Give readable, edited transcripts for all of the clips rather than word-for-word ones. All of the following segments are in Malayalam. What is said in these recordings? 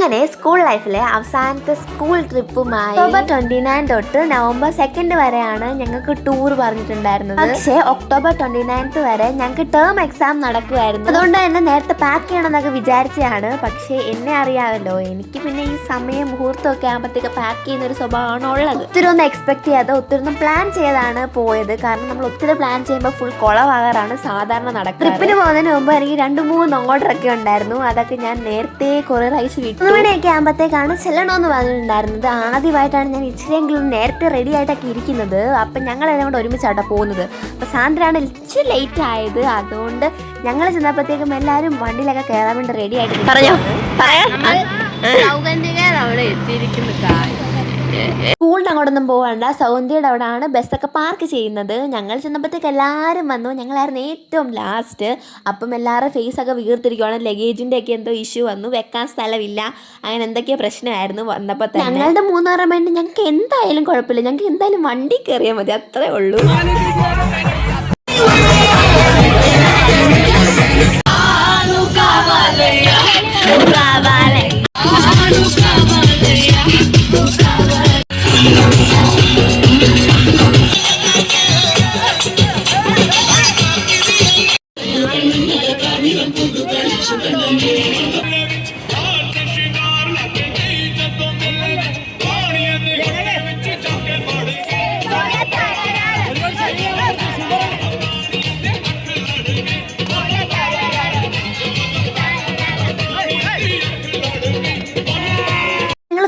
അങ്ങനെ സ്കൂൾ ലൈഫിലെ അവസാനത്തെ സ്കൂൾ ട്രിപ്പുമായി ഒക്ടോബർ 29 തൊട്ട് നവംബർ 2 വരെയാണ് ഞങ്ങൾക്ക് ടൂർ പറഞ്ഞിട്ടുണ്ടായിരുന്നത്. പക്ഷേ ഒക്ടോബർ 29 വരെ ഞങ്ങൾക്ക് ടേം എക്സാം നടക്കുമായിരുന്നു. അതുകൊണ്ട് തന്നെ നേരത്തെ പാക്ക് ചെയ്യണമെന്നൊക്കെ വിചാരിച്ചതാണ്. പക്ഷേ എന്നെ അറിയാമല്ലോ, എനിക്ക് പിന്നെ ഈ സമയം മുഹൂർത്തമൊക്കെ ആകുമ്പോഴത്തേക്ക് പാക്ക് ചെയ്യുന്ന ഒരു സ്വഭാവമാണ് ഉള്ളത്. ഒത്തിരി ഒന്നും എക്സ്പെക്ട് ചെയ്യാതെ ഒത്തിരി ഒന്നും പ്ലാൻ ചെയ്താണ് പോയത്. കാരണം നമ്മൾ ഒത്തിരി പ്ലാൻ ചെയ്യുമ്പോൾ ഫുൾ കുളവാകാറാണ് സാധാരണ നടക്കുന്നത്. ട്രിപ്പിന് പോകുന്നതിന് മുമ്പ് എനിക്ക് 2-3 ഓർഡറൊക്കെ ഉണ്ടായിരുന്നു. അതൊക്കെ ഞാൻ നേരത്തെ കുറെ റൈസ് വിട്ടു. 1 മണിയൊക്കെ ആകുമ്പോഴത്തേക്കാണ് ചെല്ലണമെന്ന് പറഞ്ഞിട്ടുണ്ടായിരുന്നത്. ആദ്യമായിട്ടാണ് ഞാൻ ഇച്ചിരിയെങ്കിലും നേരത്തെ റെഡി ആയിട്ടൊക്കെ ഇരിക്കുന്നത്. അപ്പം ഞങ്ങളെല്ലാം കൂടെ ഒരുമിച്ചാട്ടോ പോകുന്നത്. അപ്പോൾ സാന്ദ്രയാണ് ഇച്ചിരി ലേറ്റ് ആയത്. അതുകൊണ്ട് ഞങ്ങൾ ചെന്നപ്പോഴത്തേക്കും എല്ലാവരും വണ്ടിയിലൊക്കെ കയറാൻ വേണ്ടി റെഡി ആയിട്ട് പറഞ്ഞോ അവിടെ എത്തിയിരിക്കുന്നു. സ്കൂളിൻ്റെ അങ്ങോട്ടൊന്നും പോകണ്ട, സൗന്ദര്യയുടെ അവിടെയാണ് ബസ്സൊക്കെ പാർക്ക് ചെയ്യുന്നത്. ഞങ്ങൾ ചെന്നപ്പോഴത്തേക്ക് എല്ലാവരും വന്നു. ഞങ്ങളായിരുന്നു ഏറ്റവും ലാസ്റ്റ്. അപ്പം എല്ലാവരും ഫേസൊക്കെ വീർത്തിരിക്കുവാണ്. ലഗേജിൻ്റെ ഒക്കെ എന്തോ ഇഷ്യൂ വന്നു, വെക്കാൻ സ്ഥലമില്ല, അങ്ങനെ എന്തൊക്കെയോ പ്രശ്നമായിരുന്നു വന്നപ്പോൾ തന്നെ. ഞങ്ങളുടെ 3 വേണ്ടി ഞങ്ങൾക്ക് എന്തായാലും കുഴപ്പമില്ല, ഞങ്ങൾക്ക് എന്തായാലും വണ്ടി കയറിയാൽ മതി, അത്രേ ഉള്ളൂ.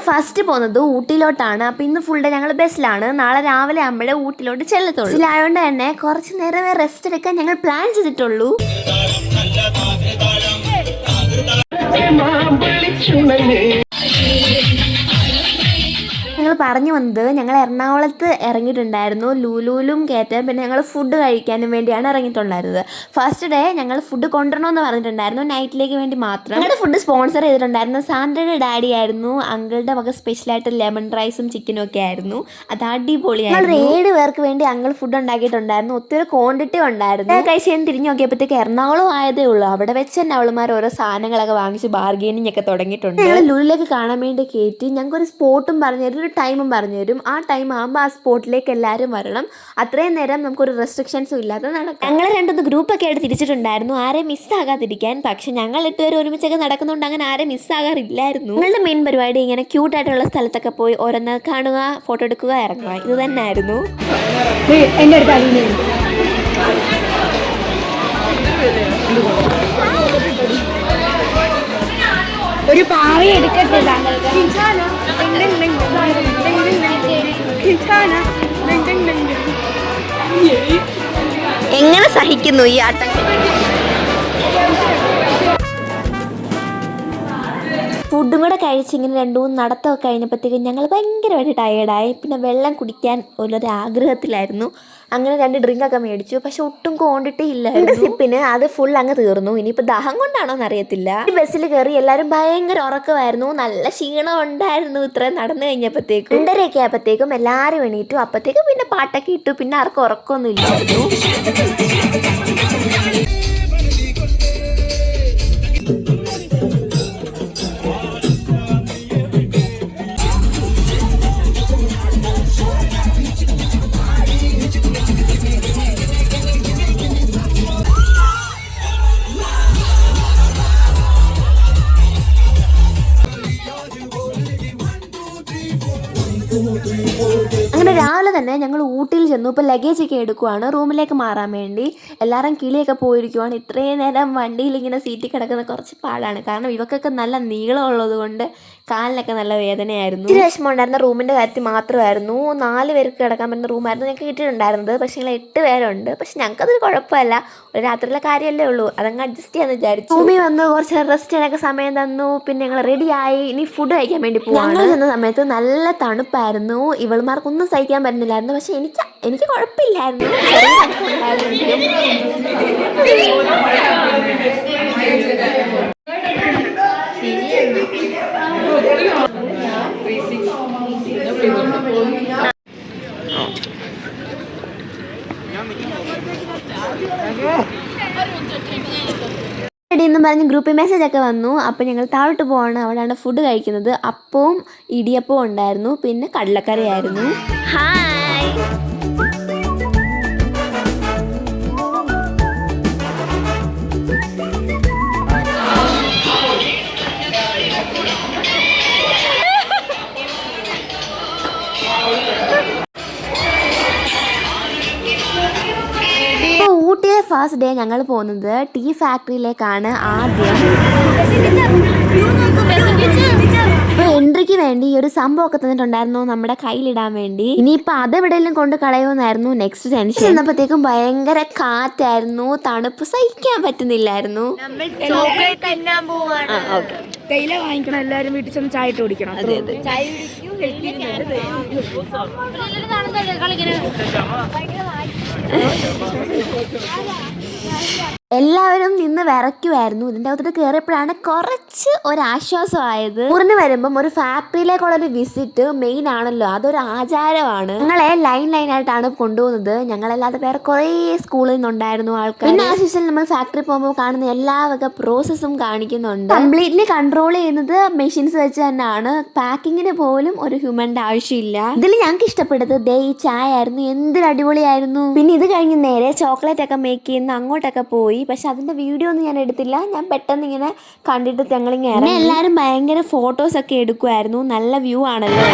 ഫസ്റ്റ് പോകുന്നത് ഊട്ടിയിലോട്ടാണ്. അപ്പോൾ ഇന്ന് ഫുൾ ഡേ ഞങ്ങൾ ബസ്സിലാണ്. നാളെ രാവിലെ ആകുമ്പോഴേ ഊട്ടിയിലോട്ട് ചെല്ലത്തുള്ളൂ. ഇതിലായതുകൊണ്ട് തന്നെ കുറച്ച് നേരമേ റെസ്റ്റ് എടുക്കാൻ ഞങ്ങൾ പ്ലാൻ ചെയ്തിട്ടുള്ളൂ. ഞങ്ങൾ പറഞ്ഞു വന്നത് ഞങ്ങൾ എറണാകുളത്ത് ഇറങ്ങിയിട്ടുണ്ടായിരുന്നു. ലുലുവിലും കയറ്റാൻ, പിന്നെ ഞങ്ങൾ ഫുഡ് കഴിക്കാനും വേണ്ടിയാണ് ഇറങ്ങിയിട്ടുണ്ടായിരുന്നത്. ഫസ്റ്റ് ഡേ ഞങ്ങൾ ഫുഡ് കൊണ്ടുവരണമെന്ന് പറഞ്ഞിട്ടുണ്ടായിരുന്നു, നൈറ്റിലേക്ക് വേണ്ടി മാത്രം. ഞങ്ങളുടെ ഫുഡ് സ്പോൺസർ ചെയ്തിട്ടുണ്ടായിരുന്നു സാന്ദ്രയുടെ ഡാഡി ആയിരുന്നു. അങ്കിളുടെ വക സ്പെഷ്യലായിട്ട് ലെമൺ റൈസും ചിക്കനും ഒക്കെ ആയിരുന്നു. അത് അടിപൊളിയായിരുന്നു. 7 പേർക്ക് വേണ്ടി അങ്കിൾ ഫുഡ് ഉണ്ടാക്കിയിട്ടുണ്ടായിരുന്നു. ഒത്തിരി ക്വാണ്ടിറ്റി ഉണ്ടായിരുന്നു. കഴിച്ച് ഞാൻ തിരിഞ്ഞു നോക്കിയപ്പോഴത്തേക്ക് എറണാകുളം ആയതേ ഉള്ളൂ. അവിടെ വെച്ച് തന്നെ അവളുമാർ ഓരോ സാധനങ്ങളൊക്കെ വാങ്ങിച്ച് ബാർഗെയിനിങ് ഒക്കെ തുടങ്ങിയിട്ടുണ്ട്. ലുലുവിലേക്ക് കാണാൻ വേണ്ടി കയറ്റി ഞങ്ങൾക്കൊരു സ്പോട്ടും പറഞ്ഞു ടൈമും പറഞ്ഞു തരും. ആ ടൈം ആകുമ്പോൾ ആ സ്പോട്ടിലേക്ക് എല്ലാവരും വരണം. അത്രയും നേരം നമുക്കൊരു റെസ്ട്രിക്ഷൻസും ഇല്ലാതെ നടക്കാം. ഞങ്ങൾ 2 ഗ്രൂപ്പൊക്കെ ആയിട്ട് തിരിച്ചിട്ടുണ്ടായിരുന്നു, ആരെയും മിസ്സാകാതിരിക്കാൻ. പക്ഷെ ഞങ്ങൾ 8 പേര് ഒരുമിച്ചൊക്കെ നടക്കുന്നതുകൊണ്ട് അങ്ങനെ ആരെയും മിസ്സാകാറില്ലായിരുന്നു. ഞങ്ങളുടെ മെയിൻ പരിപാടി ഇങ്ങനെ ക്യൂട്ടായിട്ടുള്ള സ്ഥലത്തൊക്കെ പോയി ഓരോന്ന് കാണുക, ഫോട്ടോ എടുക്കുക, ഇറങ്ങുക, ഇത് തന്നെ ആയിരുന്നു. ഒരു പാവ എടുക്കട്ടെ. എങ്ങനെ സഹിക്കുന്നു ഈ ആട്ടം? ഫുഡും കൂടെ കഴിച്ചിങ്ങനെ 2-3 നടത്തമൊക്കെ കഴിഞ്ഞപ്പോഴത്തേക്കും ഞങ്ങൾ ഭയങ്കരമായിട്ട് ടയേർഡായി. പിന്നെ വെള്ളം കുടിക്കാൻ ഒരു ആഗ്രഹത്തിലായിരുന്നു. അങ്ങനെ 2 ഡ്രിങ്കൊക്കെ മേടിച്ചു. പക്ഷെ ഒട്ടും ക്വാണ്ടിറ്റി ഇല്ലായിരുന്നു. സിപ്പിന് അത് ഫുൾ അങ്ങ് തീർന്നു. ഇനിയിപ്പോൾ ദാഹം കൊണ്ടാണോ എന്നറിയത്തില്ല. ഈ ബസ്സിൽ കയറി എല്ലാവരും ഭയങ്കര ഉറക്കമായിരുന്നു. നല്ല ക്ഷീണം ഉണ്ടായിരുന്നു ഇത്രയും നടന്നു കഴിഞ്ഞപ്പോഴത്തേക്കും. 2:30 ആയപ്പോഴത്തേക്കും എല്ലാവരും എണീറ്റു. അപ്പോഴത്തേക്കും പിന്നെ പാട്ടൊക്കെ ഇട്ടു. പിന്നെ ആർക്കും ഉറക്കമൊന്നും ഇല്ലായിരുന്നു. അങ്ങനെ രാവിലെ തന്നെ ഞങ്ങൾ ഊട്ടിയിൽ ചെന്നു. ഇപ്പോൾ ലഗേജൊക്കെ എടുക്കുവാണ് റൂമിലേക്ക് മാറാൻ വേണ്ടി. എല്ലാവരും കിളിയൊക്കെ പോയിരിക്കുവാണ്. ഇത്രയും നേരം വണ്ടിയിൽ ഇങ്ങനെ സീറ്റിൽ കിടക്കുന്ന കുറച്ച് പാടാണ്. കാരണം ഇവക്കൊക്കെ നല്ല നീളമുള്ളത് കൊണ്ട് കാലിനൊക്കെ നല്ല വേദനയായിരുന്നു. ഇച്ചിരി വിഷമം ഉണ്ടായിരുന്ന റൂമിൻ്റെ കാര്യത്തിൽ മാത്രമായിരുന്നു. 4 പേർക്ക് കിടക്കാൻ പറ്റുന്ന റൂമായിരുന്നു ഞങ്ങൾക്ക് കിട്ടിയിട്ടുണ്ടായിരുന്നത്. പക്ഷേ ഞങ്ങൾ 8 പേരുണ്ട്. പക്ഷെ ഞങ്ങൾക്കതൊരു കുഴപ്പമില്ല, ഒരു രാത്രിയിലെ കാര്യമല്ലേ ഉള്ളൂ, അതങ്ങ് അഡ്ജസ്റ്റ് ചെയ്യാന്ന് വിചാരിച്ചു. റൂമിൽ വന്ന് കുറച്ച് റെസ്റ്റ് ചെയ്യാനൊക്കെ സമയം തന്നു. പിന്നെ ഞങ്ങൾ റെഡിയായി ഇനി ഫുഡ് കഴിക്കാൻ വേണ്ടി പോകും. ഞങ്ങൾ ചെന്ന സമയത്ത് നല്ല തണുപ്പായിരുന്നു. ഇവൾമാർക്കൊന്നും സഹിക്കാൻ പറ്റുന്നില്ലായിരുന്നു. പക്ഷെ എനിക്ക് കുഴപ്പമില്ലായിരുന്നു. എന്ന് പറഞ്ഞ് ഗ്രൂപ്പിൽ മെസ്സേജ് ഒക്കെ വന്നു. അപ്പോൾ ഞങ്ങൾ താഴോട്ട് പോവാണ്. അവിടെയാണ് ഫുഡ് കഴിക്കുന്നത്. അപ്പവും ഇടിയപ്പവും ഉണ്ടായിരുന്നു, പിന്നെ കടലക്കറിയായിരുന്നു. ഹായ്. ഊട്ടിയെ ഫസ്റ്റ് ഡേ ഞങ്ങൾ പോകുന്നത് ടീ ഫാക്ടറിയിലേക്കാണ് ആദ്യം. അപ്പോൾ എൻട്രിക്ക് വേണ്ടി ഒരു സംഭവമൊക്കെ തന്നിട്ടുണ്ടായിരുന്നു നമ്മുടെ കയ്യിലിടാൻ വേണ്ടി. ഇനിയിപ്പോൾ അതെവിടെയെങ്കിലും കൊണ്ട് കളയുമെന്നായിരുന്നു നെക്സ്റ്റ് ടെൻഷൻ. ചെന്നപ്പോഴത്തേക്കും ഭയങ്കര കാറ്റായിരുന്നു, തണുപ്പ് സഹിക്കാൻ പറ്റുന്നില്ലായിരുന്നു. തേയില വാങ്ങിക്കണം, എല്ലാവരും വീട്ടിൽ ചെന്ന് ചായ ഇട്ട് കുടിക്കണം. അതെ അതെ. എല്ലാവരും നിന്ന് വിറയ്ക്കുമായിരുന്നു. ഇതിൻ്റെ അകത്തോട്ട് കയറിയപ്പോഴാണ് കുറച്ച് ഒരാശ്വാസമായത്. ഊറിന് വരുമ്പം ഒരു ഫാക്ടറിയിലേക്കുള്ളൊരു വിസിറ്റ് മെയിൻ ആണല്ലോ, അതൊരു ആചാരമാണ്. ഞങ്ങളെ ലൈനായിട്ടാണ് കൊണ്ടുപോകുന്നത്. ഞങ്ങളല്ലാതെ വേറെ കുറേ സ്കൂളിൽ നിന്നുണ്ടായിരുന്നു ആൾക്കാർ. പിന്നെ ആശുപത്രിയിൽ നമ്മൾ ഫാക്ടറി പോകുമ്പോൾ കാണുന്ന എല്ലാ വക പ്രോസസ്സും കാണിക്കുന്നുണ്ട്. കംപ്ലീറ്റ്ലി കൺട്രോൾ ചെയ്യുന്നത് മെഷീൻസ് വെച്ച് തന്നെയാണ്. പാക്കിങ്ങിന് പോലും ഒരു ഹ്യൂമന്റെ ആവശ്യമില്ല. ഇതിൽ ഞങ്ങൾക്ക് ഇഷ്ടപ്പെട്ടത് ദേ ഈ ചായ ആയിരുന്നു. എന്തൊരു അടിപൊളിയായിരുന്നു. പിന്നെ ഇത് കഴിഞ്ഞ് നേരെ ചോക്ലേറ്റ് ഒക്കെ മേക്ക് ചെയ്യുന്ന അങ്ങോട്ടൊക്കെ പോയി. പക്ഷെ അതിന്റെ വീഡിയോ ഒന്നും ഞാൻ എടുത്തില്ല. ഞാൻ പെട്ടെന്ന് ഇങ്ങനെ കണ്ടിട്ട് ഞങ്ങളിങ്ങനെ എല്ലാവരും ഭയങ്കര ഫോട്ടോസ് ഒക്കെ എടുക്കുമായിരുന്നു. നല്ല വ്യൂ ആണല്ലോ.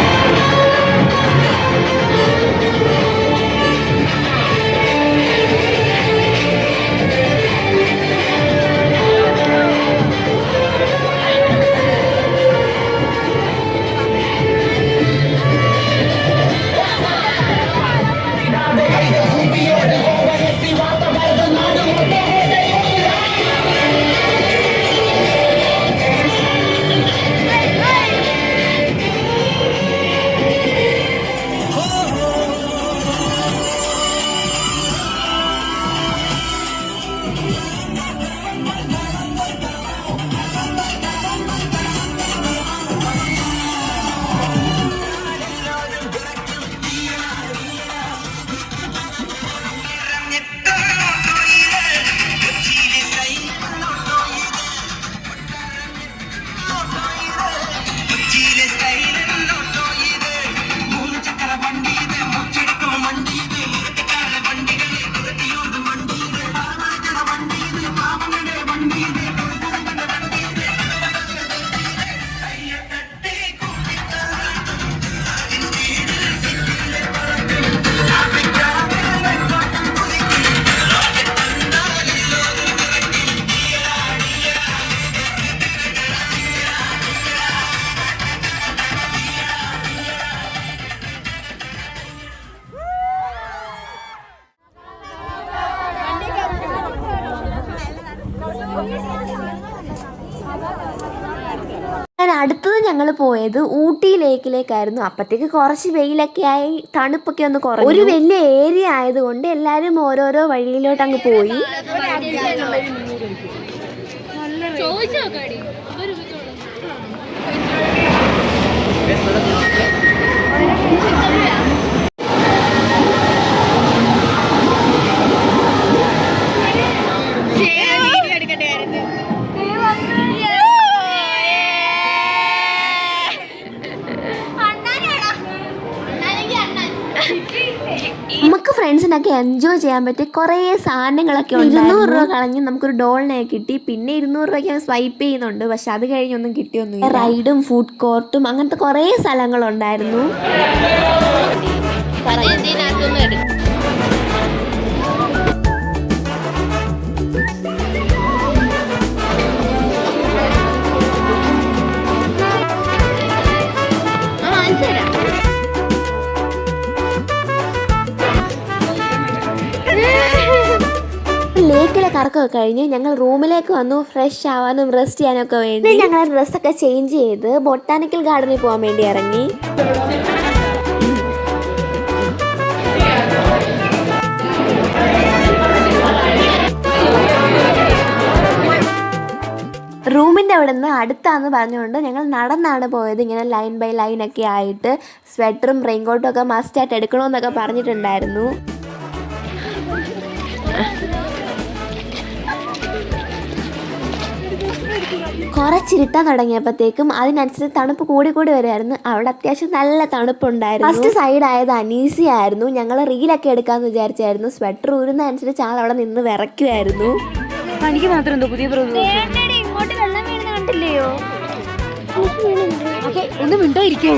അടുത്തത് ഞങ്ങൾ പോയത് ഊട്ടി ലേക്കിലേക്കായിരുന്നു. അപ്പത്തേക്ക് കുറച്ച് വെയിലൊക്കെ ആയി, തണുപ്പൊക്കെ ഒന്ന് കുറഞ്ഞു. ഒരു വലിയ ഏരിയ ആയതുകൊണ്ട് എല്ലാവരും ഓരോരോ വഴിയിലോട്ട് അങ്ങ് പോയി. നമുക്ക് ഫ്രണ്ട്സിനൊക്കെ എൻജോയ് ചെയ്യാൻ പറ്റിയ കുറേ സാധനങ്ങളൊക്കെ ഉണ്ട്. 200 രൂപ കളഞ്ഞ് നമുക്കൊരു ഡോളിനെ കിട്ടി. പിന്നെ 200 രൂപയ്ക്ക് സ്വൈപ്പ് ചെയ്യുന്നുണ്ട്. പക്ഷെ അത് കഴിഞ്ഞൊന്നും കിട്ടിയൊന്നുമില്ല. റൈഡും ഫുഡ് കോർട്ടും അങ്ങനത്തെ കുറേ സ്ഥലങ്ങളുണ്ടായിരുന്നു. ലേക്കിലെ കറക്കമൊക്കെ കഴിഞ്ഞ് ഞങ്ങൾ റൂമിലേക്ക് വന്നു ഫ്രഷ് ആവാനും റെസ്റ്റ് ചെയ്യാനൊക്കെ വേണ്ടി. ഞങ്ങൾ ഡ്രസ്സൊക്കെ ചേഞ്ച് ചെയ്ത് ബൊട്ടാനിക്കൽ ഗാർഡനിൽ പോകാൻ വേണ്ടി ഇറങ്ങി. റൂമിൻ്റെ അവിടെ നിന്ന് അടുത്താന്ന് പറഞ്ഞുകൊണ്ട് ഞങ്ങൾ നടന്നാണ് പോയത്. ഇങ്ങനെ ലൈൻ ബൈ ലൈൻ ഒക്കെ ആയിട്ട് സ്വെറ്ററും റെയിൻകോട്ടും ഒക്കെ മസ്റ്റായിട്ട് എടുക്കണമെന്നൊക്കെ പറഞ്ഞിട്ടുണ്ടായിരുന്നു. കുറച്ചിരുട്ടാൻ തുടങ്ങിയപ്പോഴത്തേക്കും അതിനനുസരിച്ച് തണുപ്പ് കൂടി വരുമായിരുന്നു. അവിടെ അത്യാവശ്യം നല്ല തണുപ്പുണ്ടായിരുന്നു. ഫസ്റ്റ് സൈഡ് ആയത് അനീസി ആയിരുന്നു. ഞങ്ങൾ റീലൊക്കെ എടുക്കാമെന്ന് വിചാരിച്ചായിരുന്നു. സ്വെറ്റർ ഊരുന്ന അനുസരിച്ച് ആൾ അവിടെ നിന്ന് വിറയ്ക്കുമായിരുന്നു. എനിക്ക് മാത്രം എന്തോ പുതിയ ഇങ്ങോട്ട് വെള്ളം വീഴുന്ന കണ്ടില്ലയോ? ഒന്ന് മിണ്ടോ ഇരിക്കോ?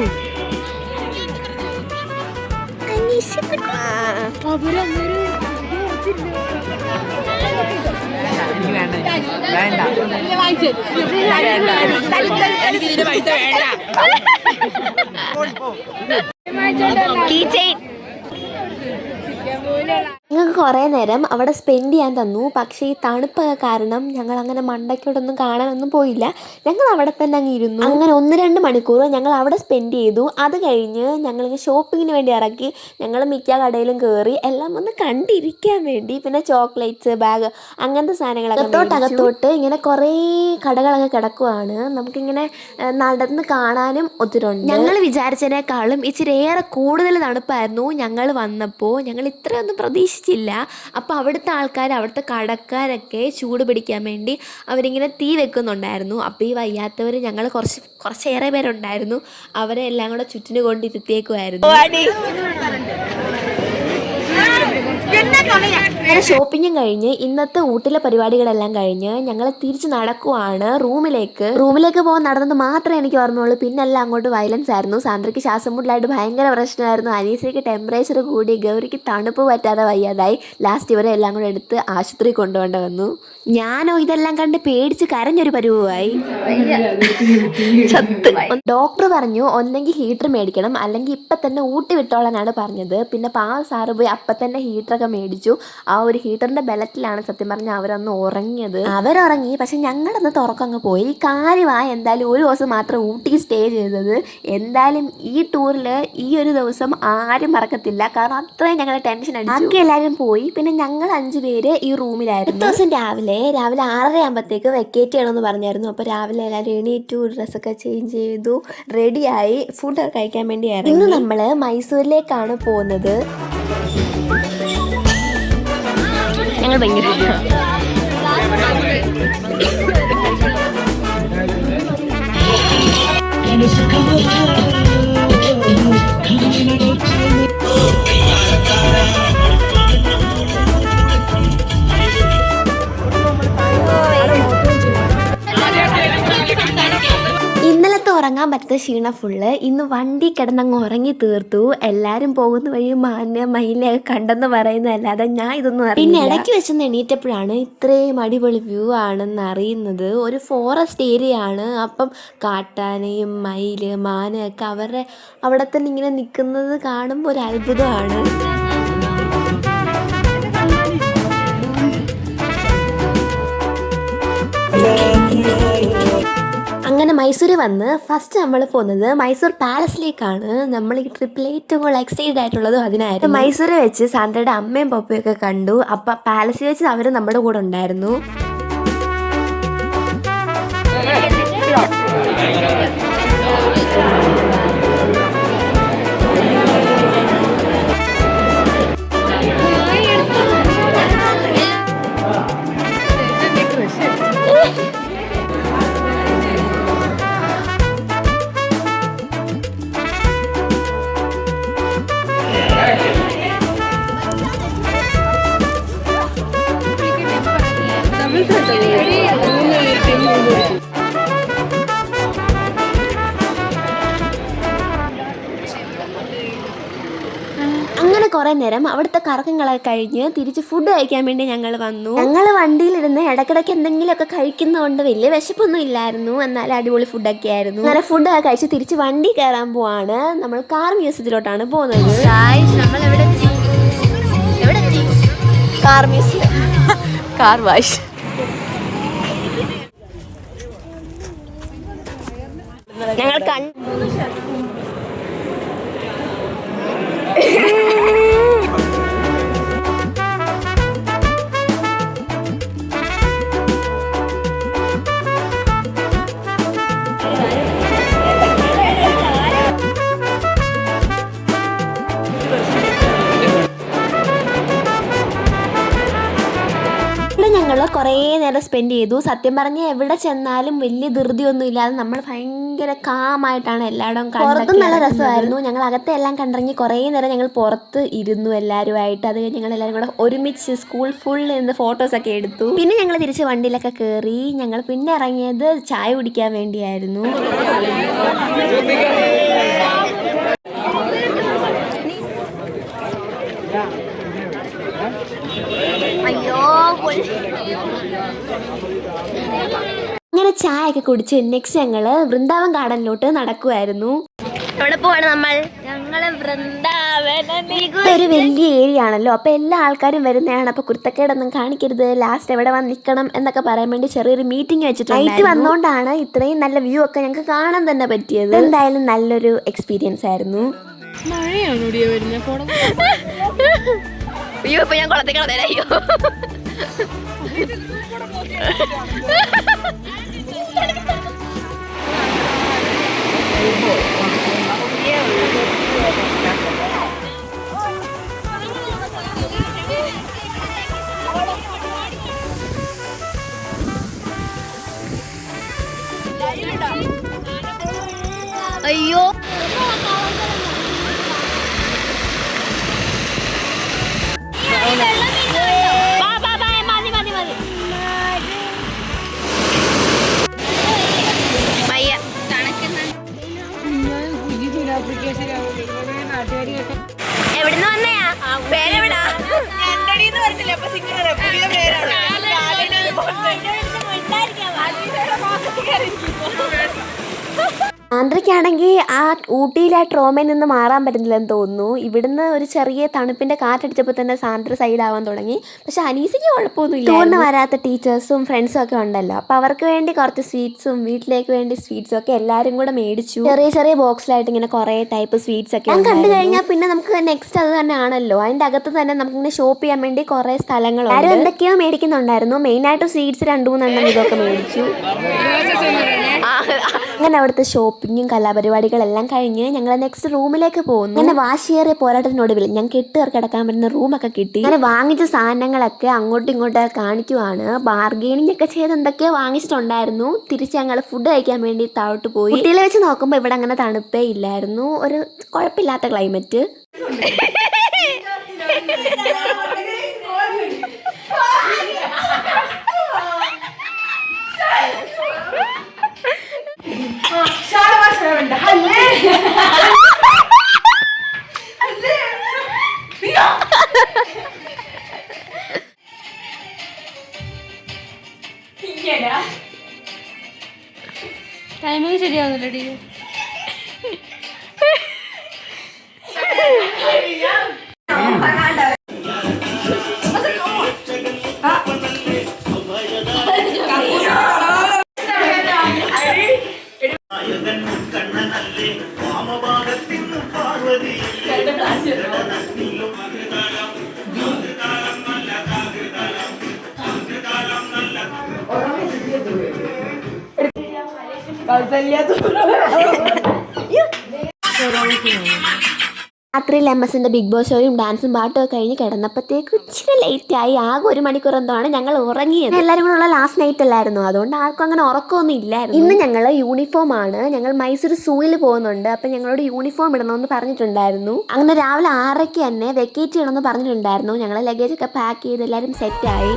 ഞങ്ങൾക്ക് കുറേ നേരം അവിടെ സ്പെൻഡ് ചെയ്യാൻ തന്നു. പക്ഷേ ഈ തണുപ്പൊക്കെ കാരണം ഞങ്ങൾ അങ്ങനെ മണ്ടയ്ക്കോടൊന്നും കാണാനൊന്നും പോയില്ല. ഞങ്ങൾ അവിടെ തന്നെ അങ്ങ് ഇരുന്നു. അങ്ങനെ 1-2 മണിക്കൂർ ഞങ്ങൾ അവിടെ സ്പെൻഡ് ചെയ്തു. അത് കഴിഞ്ഞ് ഞങ്ങളിങ്ങനെ ഷോപ്പിങ്ങിന് വേണ്ടി ഇറക്കി. ഞങ്ങൾ മിക്ക കടയിലും കയറി എല്ലാം ഒന്ന് കണ്ടിരിക്കാൻ വേണ്ടി. പിന്നെ ചോക്ലേറ്റ്സ്, ബാഗ്, അങ്ങനത്തെ സാധനങ്ങളൊക്കെ അകത്തോട്ട് ഇങ്ങനെ കുറേ കടകളൊക്കെ കിടക്കുവാണ്. നമുക്കിങ്ങനെ നടന്ന് കാണാനും ഒത്തിരിയുണ്ട്. ഞങ്ങൾ വിചാരിച്ചതിനേക്കാളും ഇച്ചിരി ഏറെ കൂടുതൽ തണുപ്പായിരുന്നു ഞങ്ങൾ വന്നപ്പോൾ. ഞങ്ങൾ ഇത്രയൊന്നും പ്രതീക്ഷിച്ചില്ല. അപ്പോൾ അവിടുത്തെ ആൾക്കാർ, അവിടുത്തെ കടക്കാരൊക്കെ ചൂട് പിടിക്കാൻ വേണ്ടി അവരിങ്ങനെ തീ വെക്കുന്നുണ്ടായിരുന്നു. അപ്പോൾ ഈ വയ്യാത്തവർ ഞങ്ങൾ കുറച്ചേറെ പേരുണ്ടായിരുന്നു. അവരെ എല്ലാം കൂടെ ചുറ്റിന് കൊണ്ടിരുത്തിയേക്കുമായിരുന്നു. അങ്ങനെ ഷോപ്പിങ്ങും കഴിഞ്ഞ് ഇന്നത്തെ ഊട്ടിലെ പരിപാടികളെല്ലാം കഴിഞ്ഞ് ഞങ്ങൾ തിരിച്ച് നടക്കുവാണ് റൂമിലേക്ക് പോകാൻ നടന്നത് മാത്രമേ എനിക്ക് ഓർമ്മയുള്ളൂ. പിന്നെല്ലാം അങ്ങോട്ട് വയലൻസ് ആയിരുന്നു. സാന്ദ്രയ്ക്ക് ശ്വാസം മുട്ടലായിട്ട് ഭയങ്കര പ്രശ്നമായിരുന്നു. അനീസയ്ക്ക് ടെമ്പറേച്ചർ കൂടി, ഗൗരിക്ക് തണുപ്പ് പറ്റാതെ വയ്യാതായി. ലാസ്റ്റ് ഇവരെ എല്ലാം കൂടെ എടുത്ത് ആശുപത്രി കൊണ്ടുപോകേണ്ട വന്നു. ഞാനോ ഇതെല്ലാം കണ്ട് പേടിച്ച് കരഞ്ഞൊരു പരുവമായി. ഡോക്ടർ പറഞ്ഞു ഒന്നെങ്കിൽ ഹീറ്റർ മേടിക്കണം, അല്ലെങ്കിൽ ഇപ്പം തന്നെ ഊട്ടി വിട്ടോളാനാണ് പറഞ്ഞത്. പിന്നെ സാറ് പോയി അപ്പം തന്നെ ഹീറ്ററൊക്കെ മേടിച്ചു. ആ ഒരു ഹീറ്ററിൻ്റെ ബലത്തിലാണ് സത്യം പറഞ്ഞാൽ അവരൊന്ന് അവരുറങ്ങി. പക്ഷെ ഞങ്ങളന്ന് തുറക്കങ്ങ് പോയി. കാര്യമായി എന്തായാലും ഒരു ദിവസം മാത്രം ഊട്ടി സ്റ്റേ ചെയ്തത്. എന്തായാലും ഈ ടൂറിൽ ഈ ഒരു ദിവസം ആരും മറക്കത്തില്ല. കാരണം അത്രയും ഞങ്ങൾ ടെൻഷൻ അടിച്ചു. ബാക്കി എല്ലാവരും പോയി. പിന്നെ ഞങ്ങൾ 5 പേര് ഈ റൂമിലായിരുന്നു. ദിവസം രാവിലെ 6:30 ആകുമ്പോഴത്തേക്ക് വെക്കേറ്റ് ചെയ്യണമെന്ന് പറഞ്ഞായിരുന്നു. അപ്പോൾ രാവിലെ എല്ലാവരും എണീറ്റു, ഡ്രസ്സൊക്കെ ചേഞ്ച് ചെയ്തു, റെഡിയായി ഫുഡൊക്കെ കഴിക്കാൻ വേണ്ടിയായിരുന്നു. ഇന്ന് നമ്മൾ മൈസൂരിലേക്കാണ് പോകുന്നത്. ഞങ്ങൾ ഭയങ്കര ഇന്നലത്തെ ഉറങ്ങാൻ പറ്റാത്ത ക്ഷീണം ഫുള്ള് ഇന്ന് വണ്ടി കിടന്നങ്ങ് ഉറങ്ങി തീർത്തു. എല്ലാവരും പോകുന്ന വഴി മാന്യ മയിലൊക്കെ കണ്ടെന്ന് പറയുന്നതല്ലാതെ ഞാൻ ഇതൊന്നും അറിയില്ല. പിന്നെ ഇടയ്ക്ക് വെച്ചൊന്ന് എണീറ്റപ്പോഴാണ് ഇത്രയും അടിപൊളി വ്യൂ ആണെന്ന് അറിയുന്നത്. ഒരു ഫോറസ്റ്റ് ഏരിയ ആണ്. അപ്പം കാട്ടാനയും മയില്, മാനൊക്കെ അവരുടെ അവിടെ തന്നെ ഇങ്ങനെ നിൽക്കുന്നത് കാണുമ്പോൾ ഒരു അത്ഭുതമാണ്. അങ്ങനെ മൈസൂർ വന്ന് ഫസ്റ്റ് നമ്മൾ പോകുന്നത് മൈസൂർ പാലസിലേക്കാണ്. നമ്മൾ ഈ ട്രിപ്പിൽ ഏറ്റവും കൂടുതൽ എക്സൈറ്റഡ് ആയിട്ടുള്ളതും അതിനായിരുന്നു. മൈസൂർ വെച്ച് സാന്ദ്രയുടെ അമ്മയും പപ്പയൊക്കെ കണ്ടു. അപ്പം പാലസിൽ വെച്ച് അവർ നമ്മുടെ കൂടെ ഉണ്ടായിരുന്നു. അങ്ങനെ കുറേ നേരം അവിടുത്തെ കറക്കങ്ങളൊക്കെ കഴിഞ്ഞ് തിരിച്ച് ഫുഡ് കഴിക്കാൻ വേണ്ടി ഞങ്ങൾ വന്നു. ഞങ്ങൾ വണ്ടിയിലിരുന്ന് ഇടയ്ക്കിടയ്ക്ക് എന്തെങ്കിലുമൊക്കെ കഴിക്കുന്നതുകൊണ്ട് വലിയ വിശപ്പൊന്നും ഇല്ലായിരുന്നു. എന്നാലും അടിപൊളി ഫുഡൊക്കെ ആയിരുന്നു. അങ്ങനെ ഫുഡൊക്കെ കഴിച്ച് തിരിച്ച് വണ്ടി കയറാൻ പോവാണ്. നമ്മൾ കാർ മ്യൂസിയത്തിലോട്ടാണ് പോകുന്നത്. Car museum, car wash. ഞങ്ങൾ കുറേ നേരം ഞങ്ങൾ സ്പെൻഡ് ചെയ്തു. സത്യം പറഞ്ഞാൽ എവിടെ ചെന്നാലും വലിയ ധൃതിയൊന്നും ഇല്ലാതെ നമ്മൾ ഭയങ്കര കാമായിട്ടാണ് എല്ലായിടവും പുറത്തും നല്ല രസമായിരുന്നു. ഞങ്ങൾ അകത്തെ എല്ലാം കണ്ടിറങ്ങി കുറേ നേരം ഞങ്ങൾ പുറത്ത് ഇരുന്നു എല്ലാവരുമായിട്ട്. അത് കഴിഞ്ഞ് ഞങ്ങൾ എല്ലാവരും കൂടെ ഒരുമിച്ച് സ്കൂൾ ഫുൾ നിന്ന് ഫോട്ടോസൊക്കെ എടുത്തു. പിന്നെ ഞങ്ങൾ തിരിച്ച് വണ്ടിയിലൊക്കെ കയറി. ഞങ്ങൾ പിന്നെ ഇറങ്ങിയത് ചായ കുടിക്കാൻ വേണ്ടിയായിരുന്നു. അങ്ങനെ ചായ ഒക്കെ കുടിച്ച് നെക്സ്റ്റ് ഞങ്ങള് വൃന്ദാവൻ ഗാർഡനിലോട്ട് നടക്കുമായിരുന്നു. എവിടെ പോവാണ് നമ്മൾ? ഒരു വലിയ ഏരിയ ആണല്ലോ, അപ്പൊ എല്ലാ ആൾക്കാരും വരുന്നതാണ്. അപ്പൊ കുരുത്തക്കേടൊന്നും കാണിക്കരുത്, ലാസ്റ്റ് എവിടെ വന്ന് നിൽക്കണം എന്നൊക്കെ പറയാൻ വേണ്ടി ചെറിയൊരു മീറ്റിംഗ് വെച്ചിട്ടുണ്ട്. നൈറ്റ് വന്നോണ്ടാണ് ഇത്രയും നല്ല വ്യൂ ഒക്കെ ഞങ്ങൾക്ക് കാണാൻ തന്നെ പറ്റിയത്. എന്തായാലും നല്ലൊരു എക്സ്പീരിയൻസ് ആയിരുന്നു. അയ്യോ ഇപ്പൊ ഞാൻ കുളത്തിൽ കളഞ്ഞ. അയ്യോ അയ്യോ എവിടുന്ന് വന്നയാ? പേരെവിടാ? ആന്ധ്രയ്ക്കാണെങ്കിൽ ആ ഊട്ടിയിൽ ആ ട്രോമയിൽ നിന്ന് മാറാൻ പറ്റുന്നില്ലെന്ന് തോന്നുന്നു. ഇവിടുന്ന് ഒരു ചെറിയ തണുപ്പിന്റെ കാറ്റടിച്ചപ്പോൾ തന്നെ സാന്ദ്ര സൈഡാവാൻ തുടങ്ങി. പക്ഷെ അനീസിക്ക് കുഴപ്പമൊന്നുമില്ല. ടൂറിന് വരാത്ത ടീച്ചേഴ്സും ഫ്രണ്ട്സും ഒക്കെ ഉണ്ടല്ലോ, അപ്പൊ അവർക്ക് വേണ്ടി കുറച്ച് സ്വീറ്റ്സും വീട്ടിലേക്ക് വേണ്ടി സ്വീറ്റ്സും ഒക്കെ എല്ലാവരും കൂടെ മേടിച്ചു. ചെറിയ ചെറിയ ബോക്സിലായിട്ട് ഇങ്ങനെ കുറെ ടൈപ്പ് സ്വീറ്റ്സ് ഒക്കെ ഞാൻ കണ്ടു കഴിഞ്ഞാൽ പിന്നെ നമുക്ക് നെക്സ്റ്റ് അത് തന്നെ ആണല്ലോ. അതിന്റെ അകത്ത് തന്നെ നമുക്കിങ്ങനെ ഷോപ്പ് ചെയ്യാൻ വേണ്ടി കുറെ സ്ഥലങ്ങളുണ്ട്. ആരും എന്തൊക്കെയോ മേടിക്കുന്നുണ്ടായിരുന്നു. മെയിനായിട്ട് സ്വീറ്റ്സ് 2-3 ഇതൊക്കെ മേടിച്ചു. അങ്ങനെ അവിടുത്തെ ഷോപ്പിങ്ങും കലാപരിപാടികളെല്ലാം കഴിഞ്ഞ് ഞങ്ങൾ നെക്സ്റ്റ് റൂമിലേക്ക് പോകുന്നു. അങ്ങനെ വാശിയേറിയ പോരാട്ടത്തിനൊടുവിൽ ഞങ്ങൾക്ക് 8 പേർക്ക് കിടക്കാൻ പറ്റുന്ന റൂമൊക്കെ കിട്ടി. അങ്ങനെ വാങ്ങിച്ച സാധനങ്ങളൊക്കെ അങ്ങോട്ടും ഇങ്ങോട്ടും കാണിക്കുവാണ്. ബാർഗെയിനിങ് ഒക്കെ ചെയ്ത് എന്തൊക്കെയോ വാങ്ങിച്ചിട്ടുണ്ടായിരുന്നു. തിരിച്ച് ഞങ്ങൾ ഫുഡ് കഴിക്കാൻ വേണ്ടി താഴോട്ട് പോയി. കുട്ടികളെ വെച്ച് നോക്കുമ്പോൾ ഇവിടെ അങ്ങനെ തണുപ്പേ ഇല്ലായിരുന്നു. ഒരു കുഴപ്പമില്ലാത്ത ക്ലൈമറ്റ്. ടൈമിങ് ശരിയാവുന്നില്ലടി. രാത്രിയിൽ MS-ന്റെ ബിഗ് ബോസ് ഷോയും ഡാൻസും പാട്ടും ഒക്കെ കഴിഞ്ഞ് കിടന്നപ്പോഴത്തേക്ക് ഇച്ചിരി ലേറ്റ് ആയി. ആകെ 1 മണിക്കൂർ എന്താണ് ഞങ്ങൾ ഉറങ്ങിയത്. എല്ലാവരും കൂടെ ഉള്ള ലാസ്റ്റ് നൈറ്റ് അല്ലായിരുന്നു, അതുകൊണ്ട് ആർക്കും അങ്ങനെ ഉറക്കമൊന്നും ഇല്ലായിരുന്നു. ഇന്ന് ഞങ്ങൾ യൂണിഫോം ആണ്. ഞങ്ങൾ മൈസൂർ സൂയിൽ പോകുന്നുണ്ട്. അപ്പം ഞങ്ങളോട് യൂണിഫോം ഇടണമെന്ന് പറഞ്ഞിട്ടുണ്ടായിരുന്നു. അങ്ങനെ രാവിലെ 6:00 തന്നെ വെക്കേറ്റ് ചെയ്യണമെന്ന് പറഞ്ഞിട്ടുണ്ടായിരുന്നു. ഞങ്ങൾ ലഗേജ് ഒക്കെ പാക്ക് ചെയ്ത് എല്ലാവരും സെറ്റായി.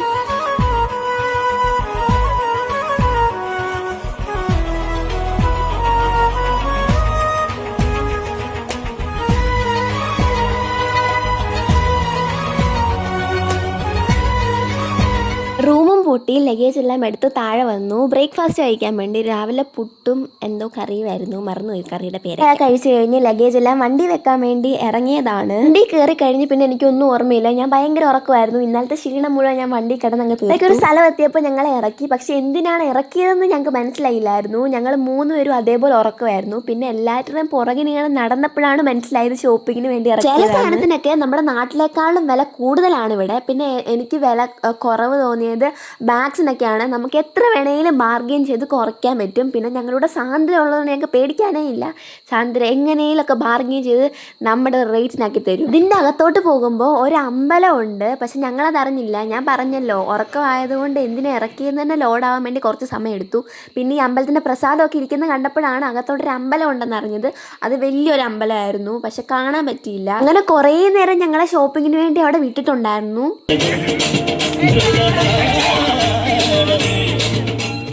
റൂമും പൂട്ടി ലഗേജ് എല്ലാം എടുത്ത് താഴെ വന്നു. ബ്രേക്ക്ഫാസ്റ്റ് കഴിക്കാൻ വേണ്ടി രാവിലെ പുട്ടും എന്തോ കറിയുമായിരുന്നു, മറന്നുപോയി കറിയുടെ പേര്. കഴിച്ചു കഴിഞ്ഞ് ലഗേജ് എല്ലാം വണ്ടി വെക്കാൻ വേണ്ടി ഇറങ്ങിയതാണ്. വണ്ടി കയറി കഴിഞ്ഞ് പിന്നെ എനിക്കൊന്നും ഓർമ്മയില്ല. ഞാൻ ഭയങ്കര ഉറക്കമായിരുന്നു. ഇന്നലത്തെ ക്ഷീണം മുഴുവൻ ഞാൻ വണ്ടി കിടന്നങ്ങ് തീർന്നു. ഒരു സ്ഥലം എത്തിയപ്പോൾ ഞങ്ങളെ ഇറക്കി. പക്ഷെ എന്തിനാണ് ഇറക്കിയതെന്ന് ഞങ്ങൾക്ക് മനസ്സിലായില്ലായിരുന്നു. ഞങ്ങൾ 3 പേരും അതേപോലെ ഉറക്കമായിരുന്നു. പിന്നെ എല്ലാവരുടെയും പുറകിൽ ഇങ്ങനെ നടന്നപ്പോഴാണ് മനസ്സിലായത് ഷോപ്പിങ്ങിന് വേണ്ടി ഇറക്കി. ചില സാധനത്തിനൊക്കെ നമ്മുടെ നാട്ടിലേക്കാളും വില കൂടുതലാണ് ഇവിടെ. പിന്നെ എനിക്ക് വില കുറവ് തോന്നിയത് ബാഗ്സ് എന്നൊക്കെയാണ്. നമുക്ക് എത്ര വേണമെങ്കിലും ബാർഗെയിൻ ചെയ്ത് കുറയ്ക്കാൻ പറ്റും. പിന്നെ ഞങ്ങളുടെ സാന്ദ്ര ഉള്ളതുകൊണ്ട് ഞങ്ങൾക്ക് പേടിക്കാനേ ഇല്ല. സാന്ദ്ര എങ്ങനെയൊക്കെ ബാർഗെയിൻ ചെയ്ത് നമ്മുടെ റേറ്റിനാക്കി തരും. ഇതിൻ്റെ അകത്തോട്ട് പോകുമ്പോൾ ഒരു അമ്പലമുണ്ട്. പക്ഷെ ഞങ്ങളത് അറിഞ്ഞില്ല. ഞാൻ പറഞ്ഞല്ലോ, ഉറക്കമായതുകൊണ്ട് എന്തിനെ ഇറക്കിയെന്ന് തന്നെ ലോഡാവാൻ വേണ്ടി കുറച്ച് സമയം എടുത്തു. പിന്നെ ഈ അമ്പലത്തിൻ്റെ പ്രസാദമൊക്കെ ഇരിക്കുന്നത് കണ്ടപ്പോഴാണ് അകത്തോട്ടൊരു അമ്പലം ഉണ്ടെന്ന് അറിഞ്ഞത്. അത് വലിയൊരു അമ്പലമായിരുന്നു, പക്ഷെ കാണാൻ പറ്റിയില്ല. അങ്ങനെ കുറേ നേരം ഞങ്ങളെ ഷോപ്പിങ്ങിന് വേണ്ടി അവിടെ വിട്ടിട്ടുണ്ടായിരുന്നു.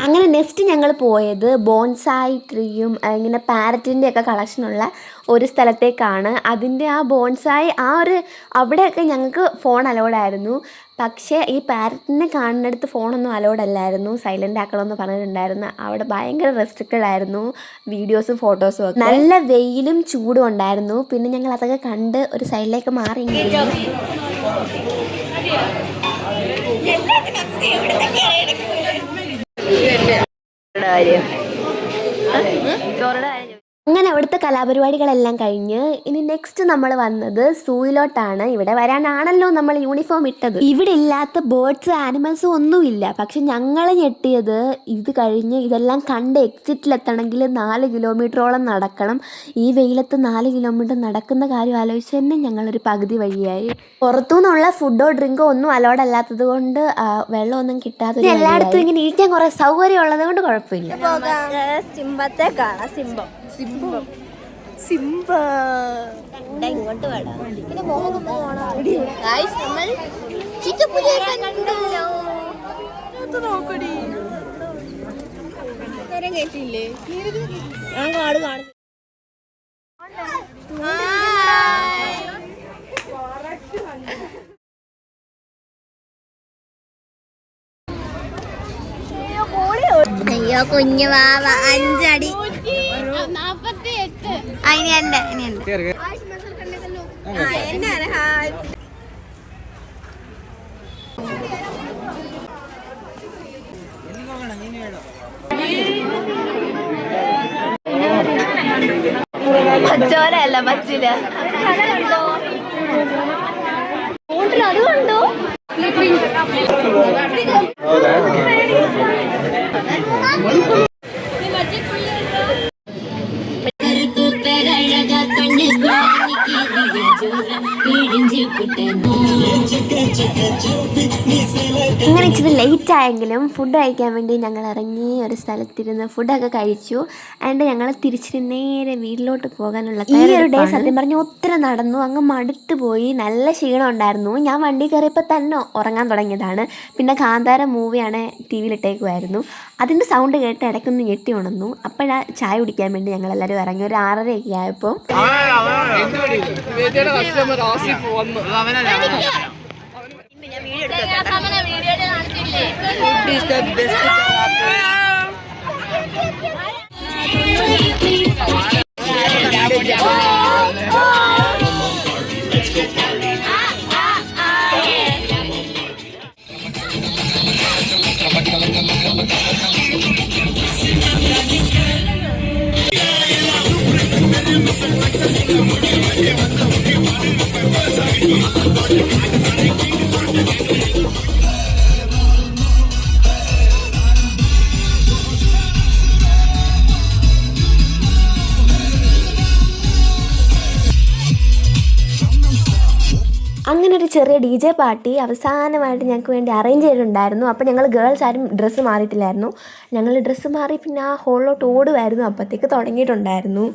അങ്ങനെ നെക്സ്റ്റ് ഞങ്ങൾ പോയത് ബോൺസായി ട്രീയും ഇങ്ങനെ പാരറ്റിൻ്റെ ഒക്കെ കളക്ഷനുള്ള ഒരു സ്ഥലത്തേക്കാണ്. അതിൻ്റെ ആ ബോൺസായി അവിടെയൊക്കെ ഞങ്ങൾക്ക് ഫോൺ അലൗഡായിരുന്നു. പക്ഷേ ഈ പാരറ്റിനെ കാണുന്നിടത്ത് ഫോണൊന്നും അലൗഡല്ലായിരുന്നു. സൈലൻ്റ് ആക്കണമെന്ന് പറഞ്ഞിട്ടുണ്ടായിരുന്നു. അവിടെ ഭയങ്കര റെസ്ട്രിക്റ്റഡ് ആയിരുന്നു വീഡിയോസും ഫോട്ടോസും ഒക്കെ. നല്ല വെയിലും ചൂടും ഉണ്ടായിരുന്നു. പിന്നെ ഞങ്ങൾ അതൊക്കെ കണ്ട് ഒരു സൈഡിലേക്ക് മാറി. അങ്ങനെ അവിടുത്തെ കലാപരിപാടികളെല്ലാം കഴിഞ്ഞ് ഇനി നെക്സ്റ്റ് നമ്മൾ വന്നത് സൂയിലോട്ടാണ്. ഇവിടെ വരാനാണല്ലോ നമ്മൾ യൂണിഫോം ഇട്ടത്. ഇവിടെ ഇല്ലാത്ത ബേർഡ്സ് ആനിമൽസും ഒന്നുമില്ല. പക്ഷെ ഞങ്ങൾ ഞെട്ടിയത് ഇത് കഴിഞ്ഞ് ഇതെല്ലാം കണ്ട് എക്സിറ്റിലെത്തണമെങ്കിൽ 4 കിലോമീറ്ററോളം നടക്കണം. ഈ വെയിലത്ത് 4 കിലോമീറ്റർ നടക്കുന്ന കാര്യം ആലോചിച്ച് തന്നെ ഞങ്ങളൊരു പകുതി വഴിയായി. പുറത്തുനിന്നുള്ള ഫുഡോ ഡ്രിങ്കോ ഒന്നും അലോഡ് അല്ലാത്തത് കൊണ്ട് വെള്ളമൊന്നും കിട്ടാതെ എല്ലായിടത്തും ഇങ്ങനെ ഇരിക്കാൻ കുറെ സൗകര്യം ഉള്ളത് കൊണ്ട് കുഴപ്പമില്ല. സിംഹത്തെ കാണാം. സിംബ ഇങ്ങോട്ട് വേണം. നോക്കടി കേട്ടില്ലേ? ഞാൻ കാട് കാണും. അയ്യോ കുഞ്ഞു വാവ 5 അടി 48. പച്ചോലല്ല പച്ചില. അത് കണ്ടോ? അങ്ങനെ ഇച്ചിരി ലേറ്റ് ആയെങ്കിലും ഫുഡ് കഴിക്കാൻ വേണ്ടി ഞങ്ങൾ ഇറങ്ങി ഒരു സ്ഥലത്തിരുന്ന് ഫുഡൊക്കെ കഴിച്ചു. ആൻഡ് ഞങ്ങൾ തിരിച്ചിട്ട് നേരെ വീട്ടിലോട്ട് പോകാനുള്ള ഈ ഒരു ഡേ സത്യം പറഞ്ഞ് ഒത്തിരി നടന്നു. അങ്ങ് മടുത്തു പോയി. നല്ല ക്ഷീണം ഉണ്ടായിരുന്നു. ഞാൻ വണ്ടി കയറിയപ്പോൾ തന്നെ ഉറങ്ങാൻ തുടങ്ങിയതാണ്. പിന്നെ കാന്താര മൂവിയാണ് ടി വിയിലിട്ടേക്കുമായിരുന്നു. അതിൻ്റെ സൗണ്ട് കേട്ട് ഇടയ്ക്കൊന്ന് ഞെട്ടി ഉണർന്നു. അപ്പോഴാണ് ചായ കുടിക്കാൻ വേണ്ടി ഞങ്ങളെല്ലാവരും ഇറങ്ങി. ഒരു 6:30 ആയപ്പോൾ അങ്ങനെ ഒരു ചെറിയ DJ പാർട്ടി അവസാനമായിട്ട് ഞങ്ങൾക്ക് വേണ്ടി അറേഞ്ച് ചെയ്തിട്ടുണ്ടായിരുന്നു. അപ്പോൾ ഞങ്ങൾ ഗേൾസ് ആരും ഡ്രസ്സ് മാറിയിട്ടില്ലായിരുന്നു. ഞങ്ങൾ ഡ്രസ്സ് മാറി പിന്നെ ആ ഹോളിലോട്ട് ഓടുമായിരുന്നു. അപ്പോഴത്തേക്ക് തുടങ്ങിയിട്ടുണ്ടായിരുന്നു.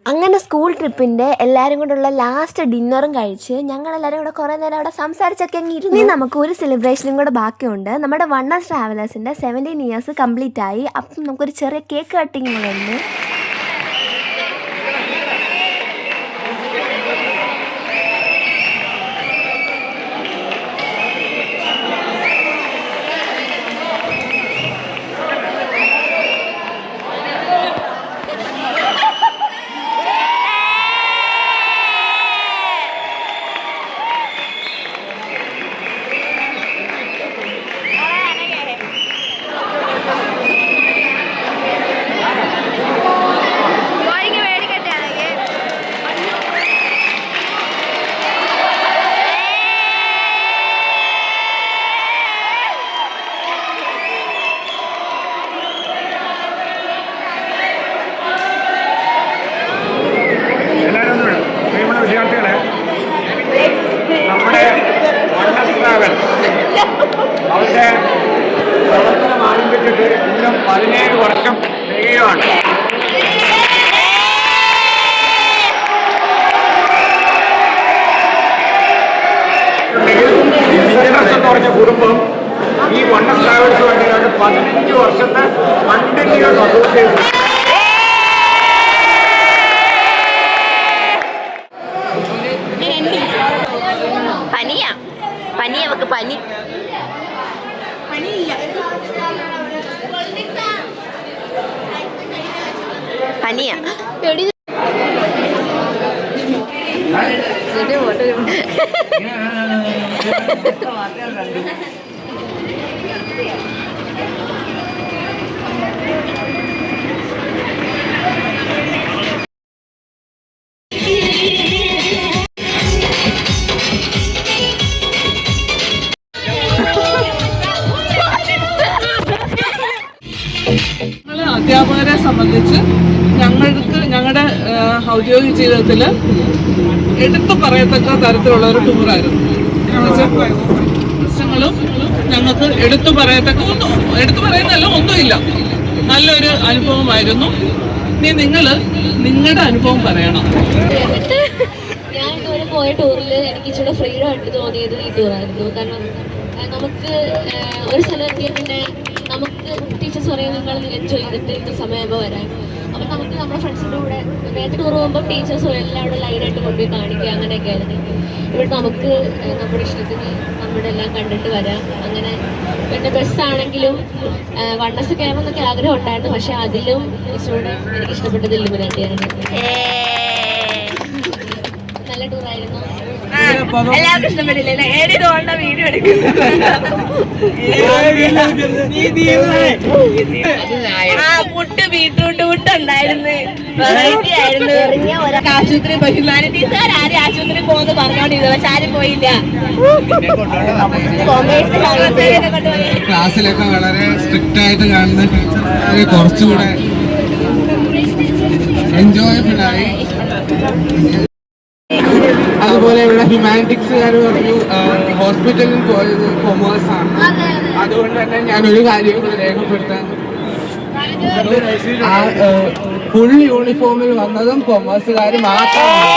അങ്ങനെ സ്കൂൾ ട്രിപ്പിൻ്റെ എല്ലാവരും കൂടെയുള്ള ലാസ്റ്റ് ഡിന്നറും കഴിച്ച് ഞങ്ങളെല്ലാവരും കൂടെ കുറേ നേരം അവിടെ സംസാരിച്ചൊക്കെ അങ്ങ് ഇരുന്ന് നമുക്ക് ഒരു സെലിബ്രേഷനും കൂടെ ബാക്കിയുണ്ട്. നമ്മുടെ വണ്ണസ് ട്രാവലേഴ്സിൻ്റെ 17 ഇയേഴ്സ് കംപ്ലീറ്റ് ആയി. അപ്പം നമുക്കൊരു ചെറിയ കേക്ക് കട്ടിങ് കൂടെ ഉണ്ട്. അവരുടെ പ്രവർത്തനം ആരംഭിച്ചിട്ട് ഇന്നും 17 വർഷം തികയുകയാണ്. എന്ന് പറഞ്ഞ കുടുംബം ഈ വണ്ണസ് ട്രാവൽസുമായിട്ട് 15 വർഷത്തെ കണ്ടിന്യൂസ് അസോസിയേഷൻ. പനി അവക്ക് പനി പനിയാ. അധ്യാപകരെ സംബന്ധിച്ച് ഞങ്ങളുടെ ഔദ്യോഗിക ജീവിതത്തിൽ എടുത്തു പറയത്തക്ക തരത്തിലുള്ള ഒരു ടൂറായിരുന്നു. പ്രശ്നങ്ങളും ഞങ്ങൾക്ക് എടുത്തു പറയുന്നല്ല ഒന്നുമില്ല, നല്ലൊരു അനുഭവമായിരുന്നു. ഇനി നിങ്ങളുടെ അനുഭവം പറയണം. ഞാൻ ഇതുവരെ പോയ ടൂറിൽ എനിക്ക് ഇച്ചിരി ഫ്രീഡം ആയിട്ട് തോന്നിയത് ഈ ടൂറായിരുന്നു. കാരണം നമുക്ക് ഒരു സ്ഥലം എത്തിയ പിന്നെ നമുക്ക് ടീച്ചേഴ്സ് പറയും നിങ്ങൾ എൻജോയ് ചെയ്തിട്ട് ഇത്ര സമയമാകുമ്പോൾ വരാൻ. അപ്പം നമുക്ക് നമ്മുടെ ഫ്രണ്ട്സിൻ്റെ കൂടെ നേരത്തെ ടൂർ പോകുമ്പോൾ ടീച്ചേഴ്സും എല്ലാം അവിടെ ലൈനായിട്ട് കൊണ്ടുപോയി കാണിക്കുക, അങ്ങനെയൊക്കെ ആയിരുന്നു. ഇവിടെ നമുക്ക് നമ്മുടെ ഇഷ്ടത്തിന് നമ്മുടെ എല്ലാം കണ്ടിട്ട് വരാം. അങ്ങനെ പിന്നെ ബസ്സാണെങ്കിലും വണ്ണസ് കയറണം എന്നൊക്കെ ആഗ്രഹം ഉണ്ടായിരുന്നു. പക്ഷെ അതിലും ഇച്ചിലൂടെ എനിക്ക് ഇഷ്ടപ്പെട്ടത് ഇല്ലുമിനാട്ടിയാണ്. നല്ല ടൂറായിരുന്നു. എല്ലാവർക്കും ഇഷ്ടപ്പെട്ടില്ലേ? ഏടിയോണ്ട വീഡിയോ എടുക്കുന്നത് പുട്ട് ബീട്രൂട്ട് പുട്ട് ഉണ്ടായിരുന്നു. വെറൈറ്റി ആയിരുന്നു. ആശുപത്രി ഹ്യൂമാനിറ്റീസുകാർ ആരും ആശുപത്രി പോകുന്നു പറഞ്ഞോണ്ടിരുന്നു, പക്ഷെ ആരും പോയില്ല. ക്ലാസ്സിലൊക്കെ വളരെ സ്ട്രിക്റ്റ് ആയിട്ട് കാണുന്ന ടീച്ചർ കുറച്ചുകൂടെ എൻജോയബിൾ ആയി. അതുപോലെ ഇവിടെ ഹ്യൂമാനിറ്റിക്സുകാർ പറഞ്ഞു ഹോസ്പിറ്റലിൽ പോയത് കൊമേഴ്സ് ആണ്. അതുകൊണ്ട് തന്നെ ഞാനൊരു കാര്യം കൂടെ രേഖപ്പെടുത്താൻ, ഫുൾ യൂണിഫോമിൽ വന്നതും കൊമേഴ്സുകാർ മാത്രമാണ്.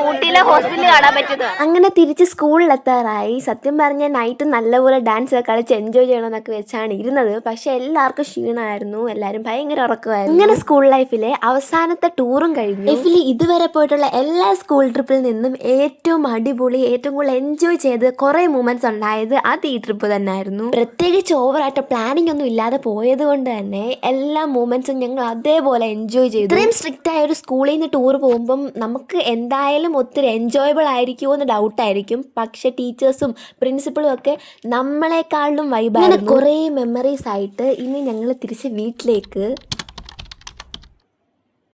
ഊട്ടിയിലെ ഹോസ്പിറ്റലിൽ കാണാൻ പറ്റുന്നത്. അങ്ങനെ തിരിച്ച് സ്കൂളിലെത്താറായി. സത്യം പറഞ്ഞ നൈറ്റ് നല്ലപോലെ ഡാൻസ് ഒക്കെ കളിച്ച് എൻജോയ് ചെയ്യണമെന്നൊക്കെ വെച്ചാണ് ഇരുന്നത്. പക്ഷെ എല്ലാവർക്കും ക്ഷീണമായിരുന്നു, എല്ലാവരും ഭയങ്കര ഉറക്കമായിരുന്നു. ഇങ്ങനെ സ്കൂൾ ലൈഫിലെ അവസാനത്തെ ടൂറും കഴിഞ്ഞു. ലൈഫിൽ ഇതുവരെ പോയിട്ടുള്ള എല്ലാ സ്കൂൾ ട്രിപ്പിൽ നിന്നും ഏറ്റവും അടിപൊളി, ഏറ്റവും കൂടുതൽ എൻജോയ് ചെയ്ത് കുറെ മൂമെന്റ്സ് ഉണ്ടായത് അത് ഈ ട്രിപ്പ് തന്നെ ആയിരുന്നു. പ്രത്യേകിച്ച് ഓവറായിട്ട് പ്ലാനിങ് ഒന്നും ഇല്ലാതെ പോയത് കൊണ്ട് തന്നെ എല്ലാ മൂമെന്റ്സും ഞങ്ങൾ അതേപോലെ എൻജോയ് ചെയ്തു. ഇത്രയും സ്ട്രിക്റ്റ് ആയ ഒരു സ്കൂളിൽ നിന്ന് ടൂർ പോകുമ്പം നമുക്ക് എന്തായാലും ഒത്തിരി എൻജോയബിൾ ആയിരിക്കുമോ എന്ന് ഡൗട്ടായിരിക്കും. പക്ഷെ ടീച്ചേഴ്സും പ്രിൻസിപ്പളും ഒക്കെ നമ്മളെക്കാളും വൈബായിരുന്നു. കുറേ മെമ്മറീസ് ആയിട്ട് ഇനി ഞങ്ങൾ തിരിച്ച് വീട്ടിലേക്ക്